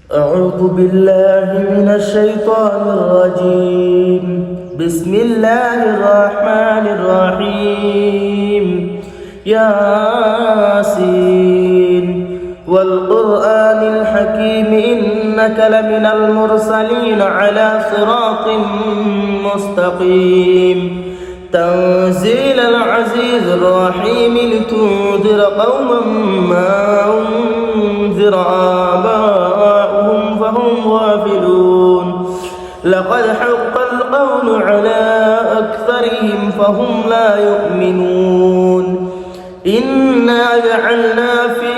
أعوذ بالله من الشيطان الرجيم. بسم الله الرحمن الرحيم. ياسين والقرآن الحكيم إنك لمن المرسلين على صراط مستقيم. تنزيل العزيز الرحيم لتنذر قوما ما أنذر آباؤهم فهم غافلون. لقد حق القول على أكثرهم فهم لا يؤمنون. إنا جعلنا في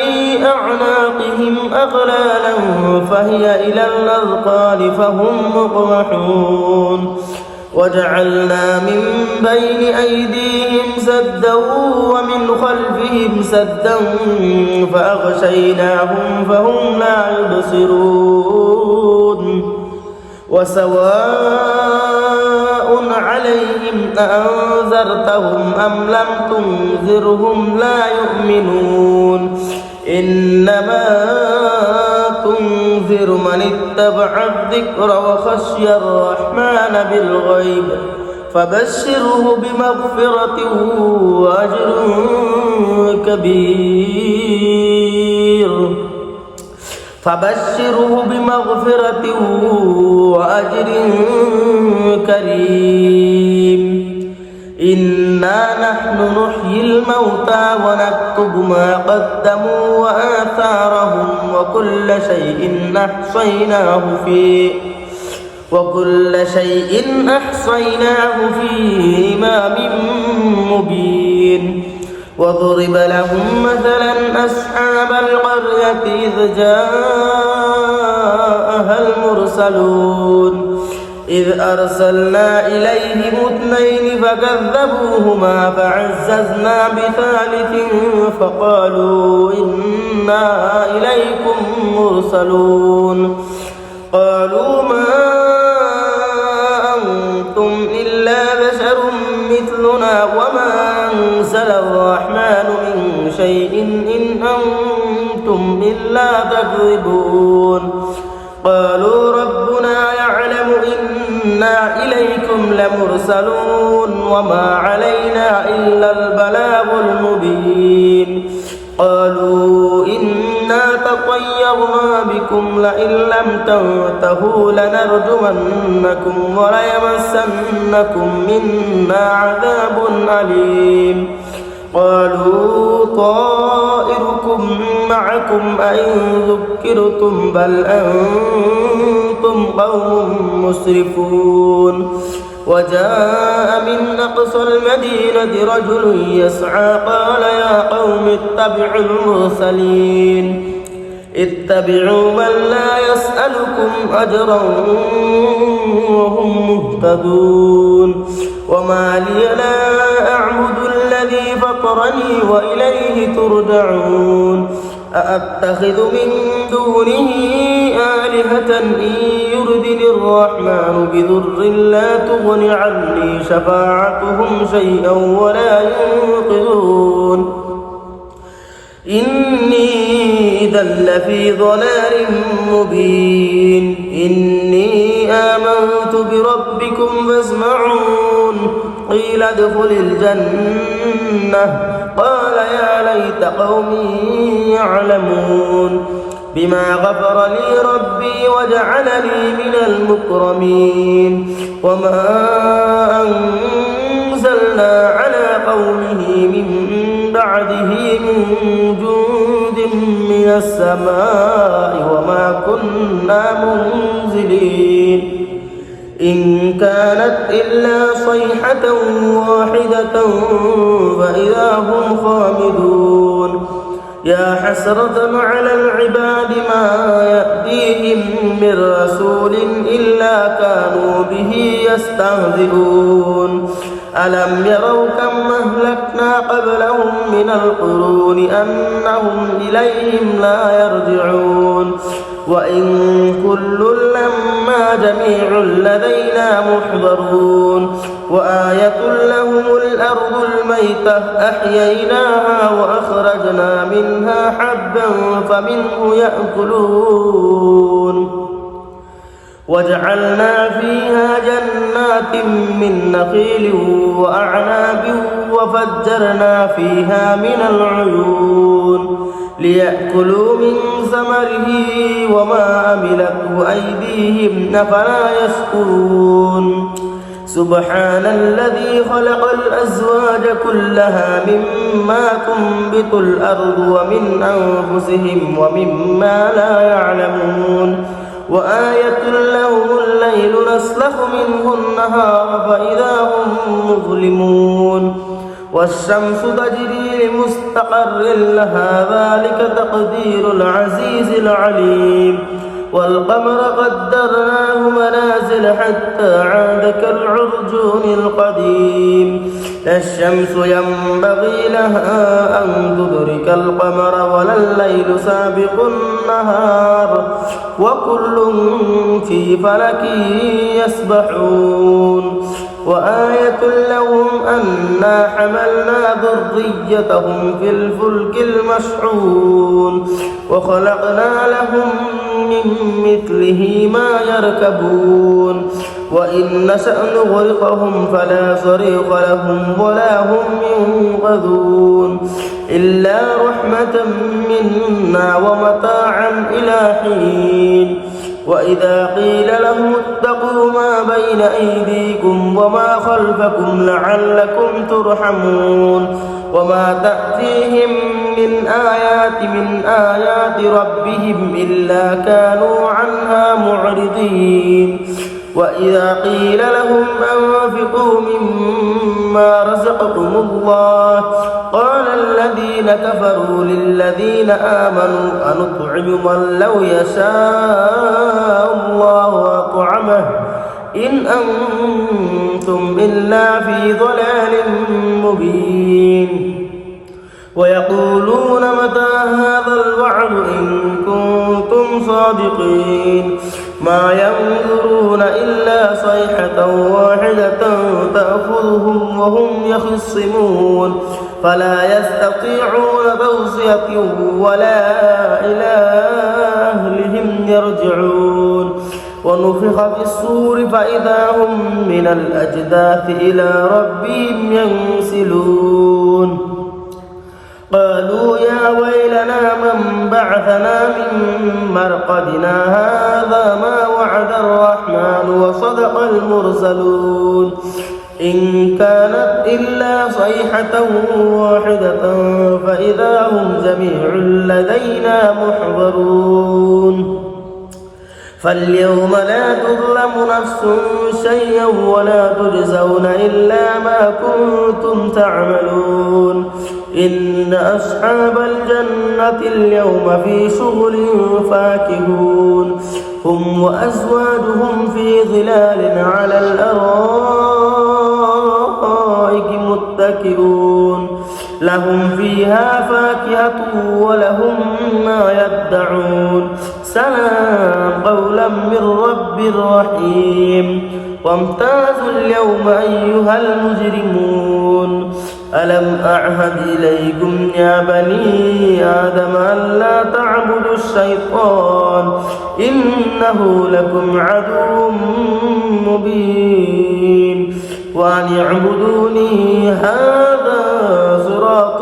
أعناقهم أغلالا فهي إلى الأذقان فهم مقمحون. وجعلنا من بين أيديهم سدا ومن خلفهم سدا فأغشيناهم فهم لا يبصرون. وسواء عليهم أأنذرتهم أم لم تنذرهم لا يؤمنون. إنما تنذر من اتبع الذكر وخشي الرحمن بالغيب فبشره بمغفرة وأجر كبير. كريم. إنا نحن نحيي الموتى ونكتب ما قدموا وآثارهم وكل شيء أحصيناه في إمام مبين. وضرب لهم مثلا أصحاب القرية إذ جاءها المرسلون إذ أرسلنا إليهم 2 فكذبوهما فعززنا بثالث فقالوا إنا إليكم مرسلون. قالوا ما أنتم إلا بشر مثلنا وما أنزل الرحمن من شيء إن أنتم إلا تكذبون. قالوا ربنا يعلم إنا إليكم لمرسلون وما علينا إلا البلاغ المبين. قالوا إنا تطيرنا بكم لئن لم تنتهوا لنرجمنكم وليمسنكم منا عذاب أليم. قالوا طائركم معكم أئن ذكرتم بل أنتم قوم مسرفون. وجاء من أقصى المدينة رجل يسعى قال يا قوم اتبعوا المرسلين اتبعوا من لا يسألكم أجرا وهم مهتدون. وما لي لا أعبد الذي فطرني وإليه ترجعون. أأتخذ من دونه آلهة إن يردني الرحمن بضر لا تغن عني شفاعتهم شيئا ولا ينقذون. إني إذا لفي ضلال مبين. إني آمنت بربكم فاسمعون. قيل ادخل الجنة قال يا ليت قومي يعلمون. بما غفر لي ربي وجعلني من المكرمين. وما أنزلنا على قومه من بعده من جند من السماء وما كنا منزلين. إن كانت إلا صيحة واحدة فإذا هم خامدون. يا حسرة على العباد ما يأتيهم من رسول إلا كانوا به يستهزئون. ألم يروا كم أهلكنا قبلهم من القرون أنهم إليهم لا يرجعون. وإن كل لما جميع لدينا محضرون. وآية لهم الأرض الميتة أحييناها وأخرجنا منها حبا فمنه يأكلون وجعلنا فيها جنات من نخيل وأعناب وفجرنا فيها من العيون ليأكلوا من ثمره وما عملته أيديهم أفلا يشكرون سبحان الذي خلق الأزواج كلها مما تنبت الأرض ومن أنفسهم ومما لا يعلمون وآية لهم الليل نسلخ منه النهار فإذا هم مظلمون والشمس تجري لمستقر لها ذلك تقدير العزيز العليم والقمر قدرناه منازل حتى عاد كالعرجون القديم لا الشمس ينبغي لها أن تدرك القمر ولا الليل سابق النهار وكل في فلك يسبحون وآية لهم أنا حملنا ذريتهم في الفلك المشحون وخلقنا لهم من مثله ما يركبون وإن نشأ نغرقهم فلا صريخ لهم ولا هم ينقذون إلا رحمة منا ومتاعا إلى حين وإذا قيل لهم اتقوا ما بين أيديكم وما خلفكم لعلكم ترحمون وما تأتيهم من آيات ربهم إلا كانوا عنها معرضين وإذا قيل لهم أنفقوا مما رزقكم الله قال الذين كفروا للذين آمنوا أنطعم من لو يشاء الله أطعمه إن أنتم إلا في ضلال مبين ويقولون متى هذا الوعد إن كنتم صادقين ما ينظرون إلا صيحة واحدة تأخذهم وهم يخصمون فلا يستطيعون توصية ولا إلى أهلهم يرجعون ونفخ في الصور فإذا هم من الأجداث إلى ربهم ينسلون قالوا يا ويلنا من بعثنا من مرقدنا هذا ما وعد الرحمن وصدق المرسلون إن كانت إلا صيحة واحدة فإذا هم جميع لدينا محضرون فاليوم لا تظلم نفس شيئا ولا تجزون إلا ما كنتم تعملون إن أصحاب الجنة اليوم في شغل فاكهون هم وأزواجهم في ظلال على الأرائك متكئون لهم فيها فاكهة ولهم ما يدعون سلام قولا من رب رحيم وامتازوا اليوم أيها المجرمون ألم أعهد إليكم يا بني آدم ألا تعبدوا الشيطان إنه لكم عدو مبين وأن اعبدوني هذا صراط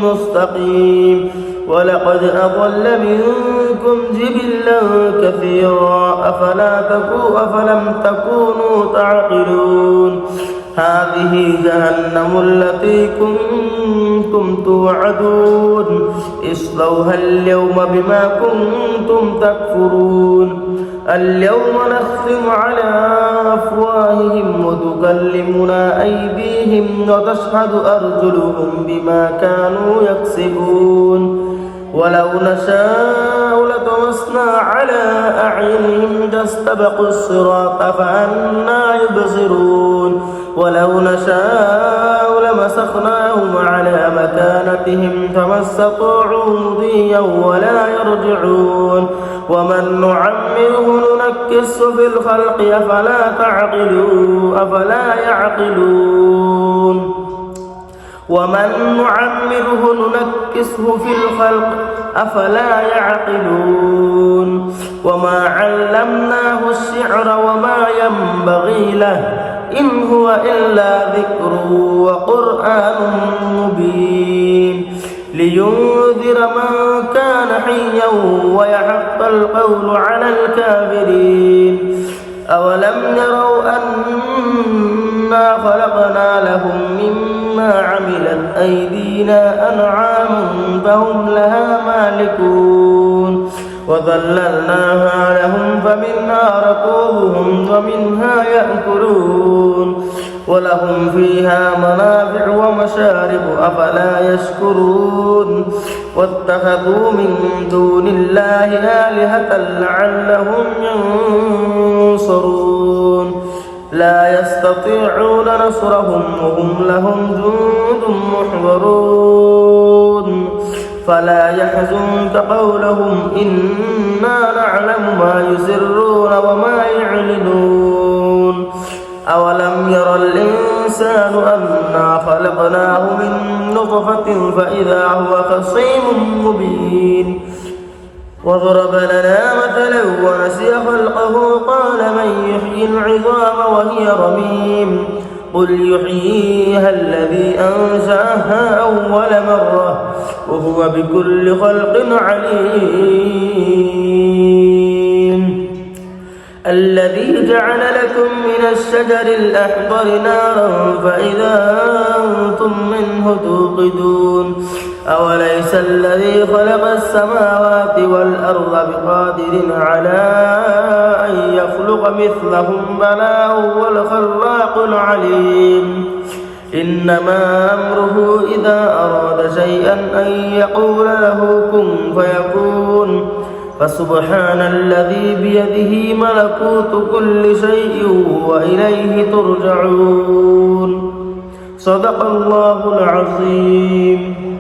مستقيم ولقد أضل منكم جبلا كثيرا أفلم تكونوا تعقلون هذه جهنم التي كنتم توعدون اصلوها اليوم بما كنتم تكفرون اليوم نختم على أفواههم وتكلمنا أيديهم وتشهد أرجلهم بما كانوا يكسبون ولو نشاء لطمسنا على أعينهم فاستبقوا الصراط فأنى يبصرون ولو نشاء لمسخناهم على مكانتهم فما استطاعوا مضيا ولا يرجعون ومن نعمره ننكسه في الخلق أفلا يعقلون ومن نعمره ننكسه في الخلق أفلا يعقلون وما علمناه الشعر وما ينبغي له إن هو إلا ذكر وقرآن مبين لينذر من كان حيا ويحق القول على الكافرين أولم يروا أنا خلقنا لهم مما عملت أيدينا أنعاما فهم لها مالكون وذللناها لهم فمنها ركوبهم ومنها يأكلون ولهم فيها منافع ومشارب أفلا يشكرون واتخذوا من دون الله آلهة لعلهم ينصرون لا يستطيعون نصرهم وهم لهم جند محضرون فلا يحزنك قولهم إنا نعلم ما يسرون وما يعلنون أولم ير الإنسان أنا خلقناه من نطفة فإذا هو خصيم مبين وضرب لنا مثلا ونسي خلقه قال من يحيي العظام وهي رميم قل يحييها الذي أنشأها أول مرة وهو بكل خلق عليم الذي جعل لكم من الشجر الأخضر نارا فإذا أنتم منه توقدون أوليس الذي خلق السماوات والأرض بقادر على أن يخلق مثلهم بلى هو الخلاق العليم إنما أمره إذا أراد شيئا أن يقول له كن فيكون فسبحان الذي بيده ملكوت كل شيء وإليه ترجعون صدق الله العظيم.